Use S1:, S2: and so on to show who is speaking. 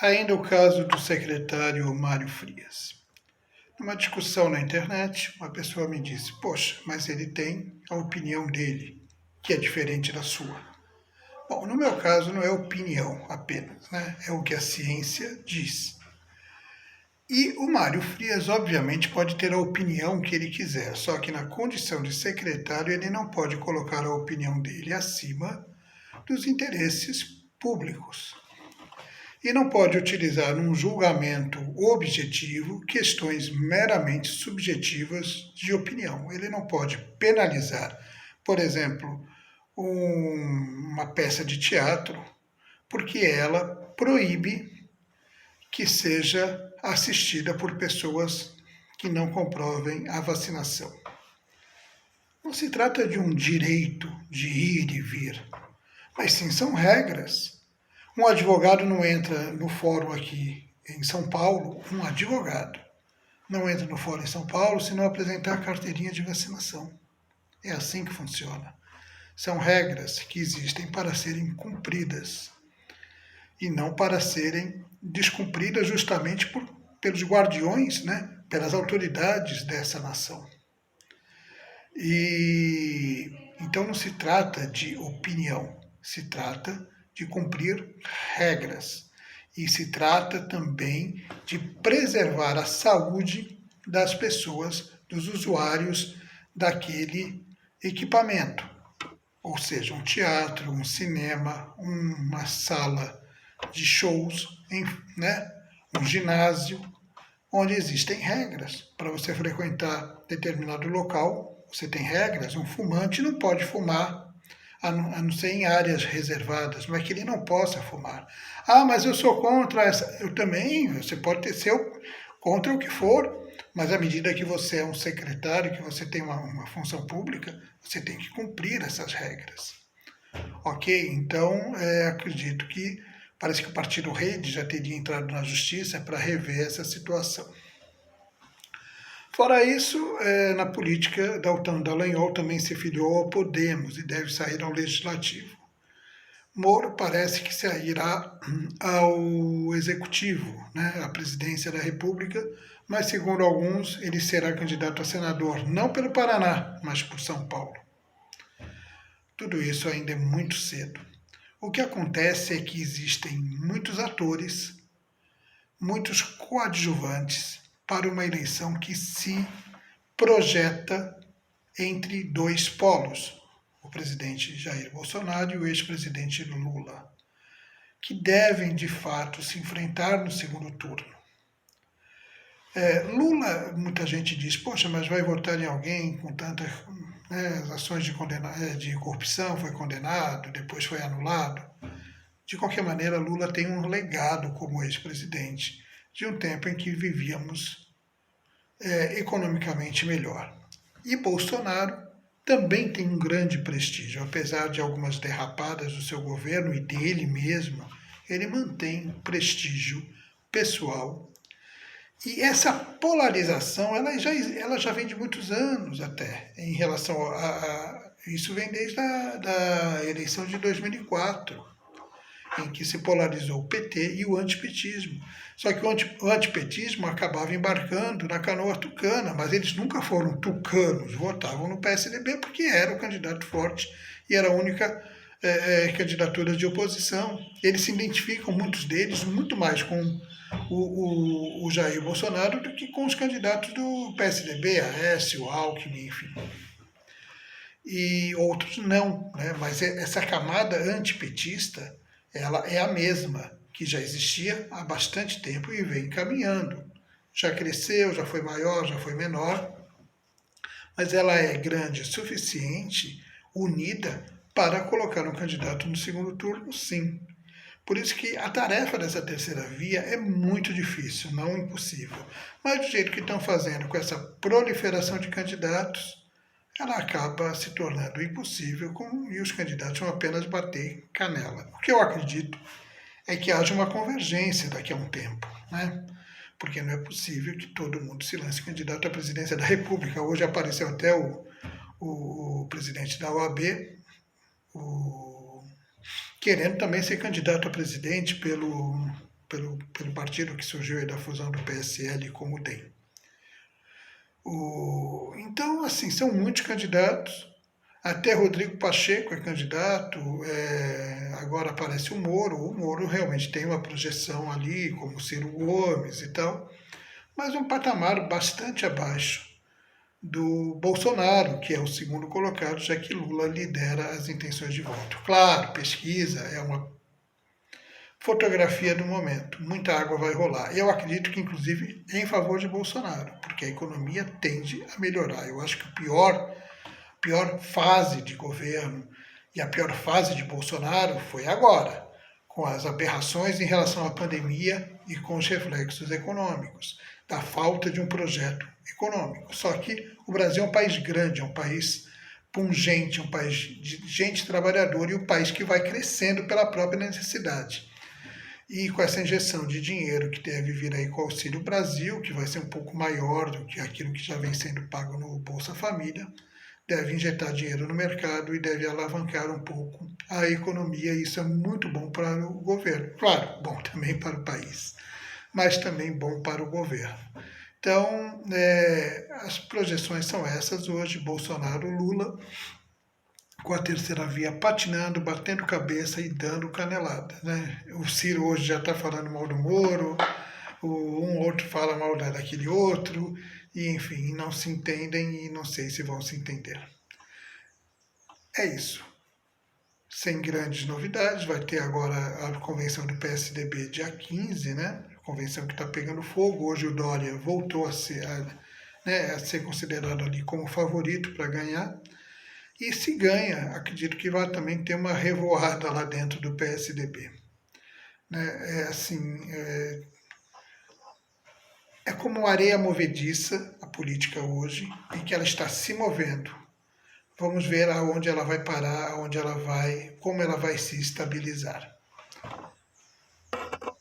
S1: Ainda o caso do secretário Mário Frias. Numa discussão na internet, uma pessoa me disse: poxa, mas ele tem a opinião dele, que é diferente da sua. Bom, no meu caso não é opinião apenas, né? É o que a ciência diz. E o Mário Frias, obviamente, pode ter a opinião que ele quiser, só que na condição de secretário ele não pode colocar a opinião dele acima dos interesses públicos. E não pode utilizar num julgamento objetivo questões meramente subjetivas de opinião. Ele não pode penalizar, por exemplo, uma peça de teatro, porque ela proíbe que seja assistida por pessoas que não comprovem a vacinação. Não se trata de um direito de ir e vir, mas sim são regras. Um advogado não entra no fórum aqui em São Paulo, um advogado não entra no fórum em São Paulo se não apresentar a carteirinha de vacinação. É assim que funciona. São regras que existem para serem cumpridas e não para serem descumpridas justamente pelos guardiões, né, pelas autoridades dessa nação. E então não se trata de opinião, se trata de cumprir regras. E se trata também de preservar a saúde das pessoas, dos usuários daquele equipamento. Ou seja, um teatro, um cinema, uma sala de shows, né? Um ginásio, onde existem regras. Para você frequentar determinado local, você tem regras. Um fumante não pode fumar a não ser em áreas reservadas, não é que ele não possa fumar. Ah, mas eu sou contra essa. Eu também, você pode ter seu contra o que for, mas à medida que você é um secretário, que você tem uma função pública, você tem que cumprir essas regras. Ok? Então, acredito que parece que o Partido Rede já teria entrado na justiça para rever essa situação. Fora isso, na política, Deltan Dallagnol também se filiou ao Podemos e deve sair ao Legislativo. Moro parece que sairá ao Executivo, né, à presidência da República, mas segundo alguns ele será candidato a senador, não pelo Paraná, mas por São Paulo. Tudo isso ainda é muito cedo. O que acontece é que existem muitos atores, muitos coadjuvantes para uma eleição que se projeta entre dois polos, o presidente Jair Bolsonaro e o ex-presidente Lula, que devem de fato se enfrentar no segundo turno. Lula, muita gente diz, poxa, mas vai votar em alguém com tantas ações de corrupção, foi condenado, depois foi anulado. De qualquer maneira, Lula tem um legado como ex-presidente de um tempo em que vivíamos economicamente melhor. E Bolsonaro também tem um grande prestígio, apesar de algumas derrapadas do seu governo e dele mesmo, ele mantém prestígio pessoal. E essa polarização, ela já vem de muitos anos até, em relação isso vem desde da eleição de 2004, em que se polarizou o PT e o antipetismo. Só que o antipetismo acabava embarcando na canoa tucana, mas eles nunca foram tucanos, votavam no PSDB porque era o candidato forte e era a única candidatura de oposição. Eles se identificam, muitos deles, muito mais com o Jair Bolsonaro do que com os candidatos do PSDB, Aécio, Alckmin, enfim. E outros não, né? Mas essa camada antipetista, ela é a mesma que já existia há bastante tempo e vem caminhando. Já cresceu, já foi maior, já foi menor, mas ela é grande o suficiente, unida, para colocar um candidato no segundo turno, sim. Por isso que a tarefa dessa terceira via é muito difícil, não impossível. Mas do jeito que estão fazendo com essa proliferação de candidatos, ela acaba se tornando impossível e os candidatos vão apenas bater canela. O que eu acredito é que haja uma convergência daqui a um tempo, né? Porque não é possível que todo mundo se lance candidato à presidência da República. Hoje apareceu até o presidente da OAB, querendo também ser candidato a presidente pelo partido que surgiu aí da fusão do PSL com o DEM. Então, assim, são muitos candidatos. Até Rodrigo Pacheco é candidato, agora aparece o Moro realmente tem uma projeção ali, como Ciro Gomes e tal, mas um patamar bastante abaixo do Bolsonaro, que é o segundo colocado, já que Lula lidera as intenções de voto. Claro, pesquisa é uma fotografia do momento, muita água vai rolar. Eu acredito que, inclusive, em favor de Bolsonaro, porque a economia tende a melhorar. Eu acho que a pior fase de governo e a pior fase de Bolsonaro foi agora, com as aberrações em relação à pandemia e com os reflexos econômicos, da falta de um projeto econômico. Só que o Brasil é um país grande, é um país pungente, um país de gente trabalhadora e um país que vai crescendo pela própria necessidade. E com essa injeção de dinheiro que deve vir aí com o Auxílio Brasil, que vai ser um pouco maior do que aquilo que já vem sendo pago no Bolsa Família, deve injetar dinheiro no mercado e deve alavancar um pouco a economia. E isso é muito bom para o governo. Claro, bom também para o país, mas também bom para o governo. Então, as projeções são essas hoje: Bolsonaro, Lula, com a terceira via patinando, batendo cabeça e dando canelada. Né? O Ciro hoje já está falando mal do Moro, um outro fala mal daquele outro, e enfim, não se entendem e não sei se vão se entender. É isso. Sem grandes novidades, vai ter agora a convenção do PSDB dia 15, né? Convenção que está pegando fogo. Hoje o Dória voltou a ser considerado ali como favorito para ganhar. E se ganha, acredito que vai também ter uma revoada lá dentro do PSDB. Né? É como areia movediça a política hoje, em que ela está se movendo. Vamos ver aonde ela vai parar, aonde ela vai, como ela vai se estabilizar.